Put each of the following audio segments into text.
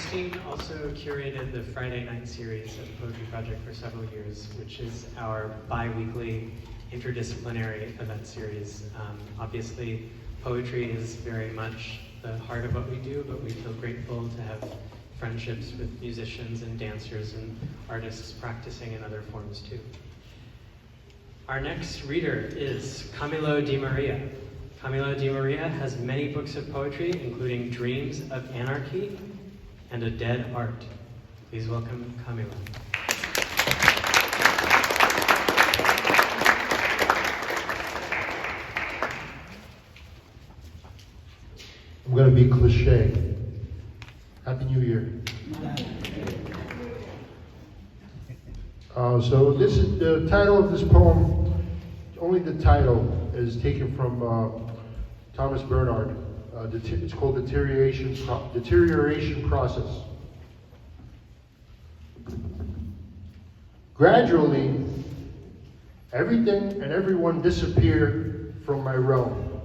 Christine also curated the Friday night series of the Poetry Project for several years, which is our bi-weekly interdisciplinary event series. Obviously, poetry is very much the heart of what we do, but we feel grateful to have friendships with musicians and dancers and artists practicing in other forms too. Our next reader is Camilo Di Maria. Camilo Di Maria has many books of poetry, including Dreams of Anarchy and A Dead Art. Please welcome Camilo. I'm going to be cliche. Happy New Year. So this is the title of this poem. Only the title is taken from Thomas Bernhard. It's called Deterioration Process. Gradually, everything and everyone disappeared from my realm,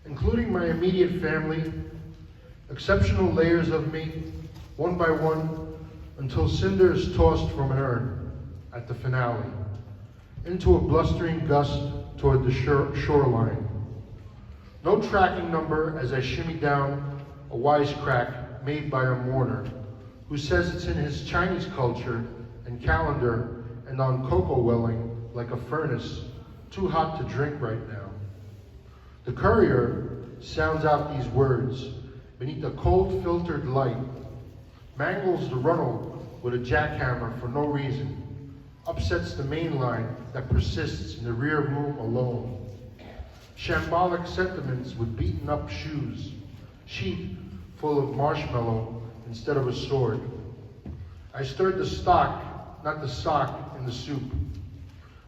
including my immediate family, exceptional layers of me, one by one, until cinder is tossed from an urn at the finale, into a blustering gust toward the shoreline. No tracking number as I shimmy down a wisecrack made by a mourner who says it's in his Chinese culture and calendar and on cocoa welling like a furnace, too hot to drink right now. The courier sounds out these words beneath a cold filtered light, mangles the runnel with a jackhammer for no reason, upsets the main line that persists in the rear room alone. Shambolic sentiments with beaten up shoes, sheath full of marshmallow instead of a sword. I stirred the stock, not the sock, in the soup.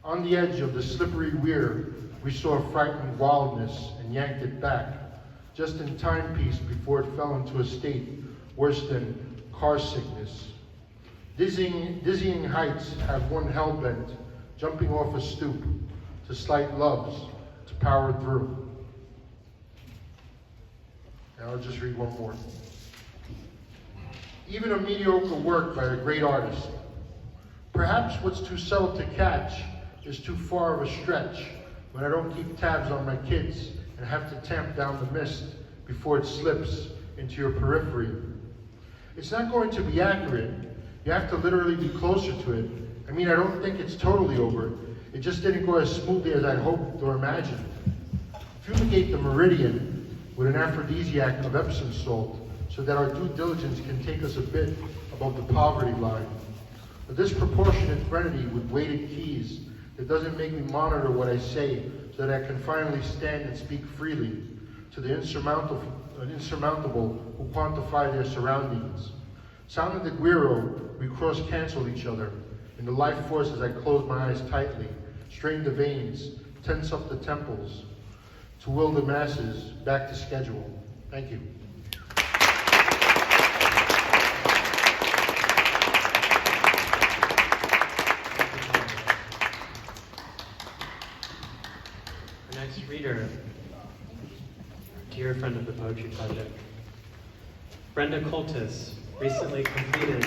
On the edge of the slippery weir, we saw frightened wildness and yanked it back, just in timepiece before it fell into a state worse than car sickness. Dizzying heights have one hell-bent, jumping off a stoop to slight loves, to power through. And I'll just read one more. Even a mediocre work by a great artist. Perhaps what's too subtle to catch is too far of a stretch when I don't keep tabs on my kids and have to tamp down the mist before it slips into your periphery. It's not going to be accurate. You have to literally be closer to it. I mean, I don't think it's totally over. It just didn't go as smoothly as I hoped or imagined. Fumigate the meridian with an aphrodisiac of Epsom salt so that our due diligence can take us a bit above the poverty line. A disproportionate threnody with weighted keys that doesn't make me monitor what I say so that I can finally stand and speak freely to the insurmountable who quantify their surroundings. Sounding the guiro, we cross-cancel each other. In the life force as I close my eyes tightly, strain the veins, tense up the temples, to will the masses back to schedule. Thank you. Our next reader, dear friend of the Poetry Project, Brenda Coltis recently completed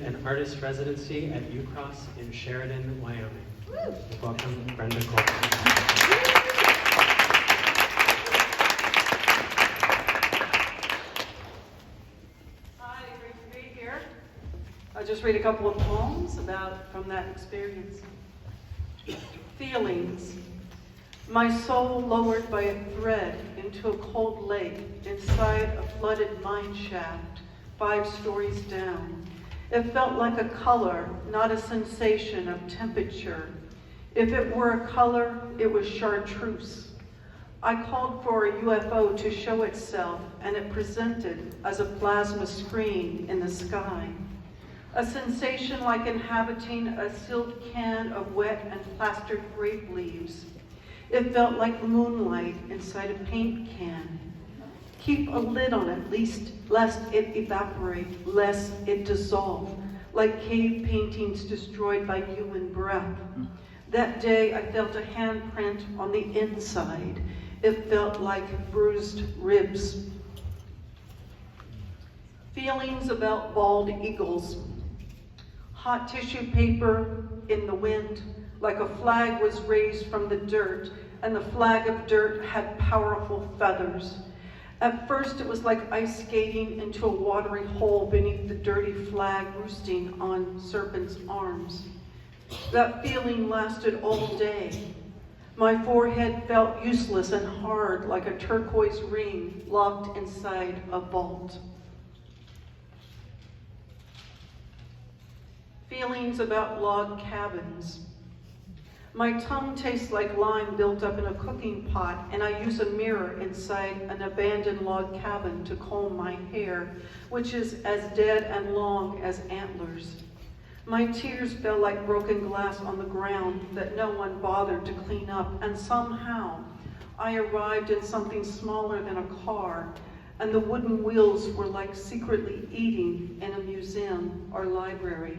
an artist residency at UCross in Sheridan, Wyoming. Welcome, Brenda Coltis. Hi, great to be here. I'll just read a couple of poems from that experience. Feelings. My soul lowered by a thread into a cold lake inside a flooded mine shaft, 5 stories down. It felt like a color, not a sensation of temperature. If it were a color, it was chartreuse. I called for a UFO to show itself, and it presented as a plasma screen in the sky. A sensation like inhabiting a sealed can of wet and plastered grape leaves. It felt like moonlight inside a paint can. Keep a lid on it, lest it evaporate, lest it dissolve, like cave paintings destroyed by human breath. That day I felt a handprint on the inside. It felt like bruised ribs. Feelings about bald eagles. Hot tissue paper in the wind, like a flag was raised from the dirt, and the flag of dirt had powerful feathers. At first it was like ice skating into a watery hole beneath the dirty flag roosting on serpent's arms. That feeling lasted all day. My forehead felt useless and hard, like a turquoise ring locked inside a vault. Feelings about log cabins. My tongue tastes like lime built up in a cooking pot, and I use a mirror inside an abandoned log cabin to comb my hair, which is as dead and long as antlers. My tears fell like broken glass on the ground that no one bothered to clean up, and somehow I arrived in something smaller than a car, and the wooden wheels were like secretly eating in a museum or library.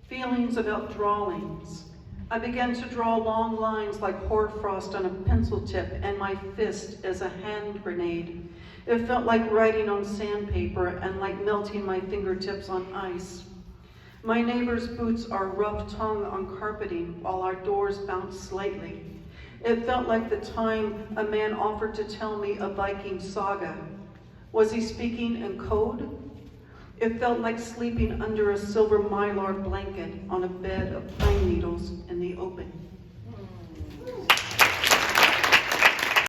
Feelings about drawings. I began to draw long lines like hoarfrost on a pencil tip, and my fist as a hand grenade. It felt like writing on sandpaper and like melting my fingertips on ice. My neighbor's boots are rough tongue on carpeting while our doors bounce slightly. It felt like the time a man offered to tell me a Viking saga. Was he speaking in code? It felt like sleeping under a silver mylar blanket on a bed of pine needles in the open.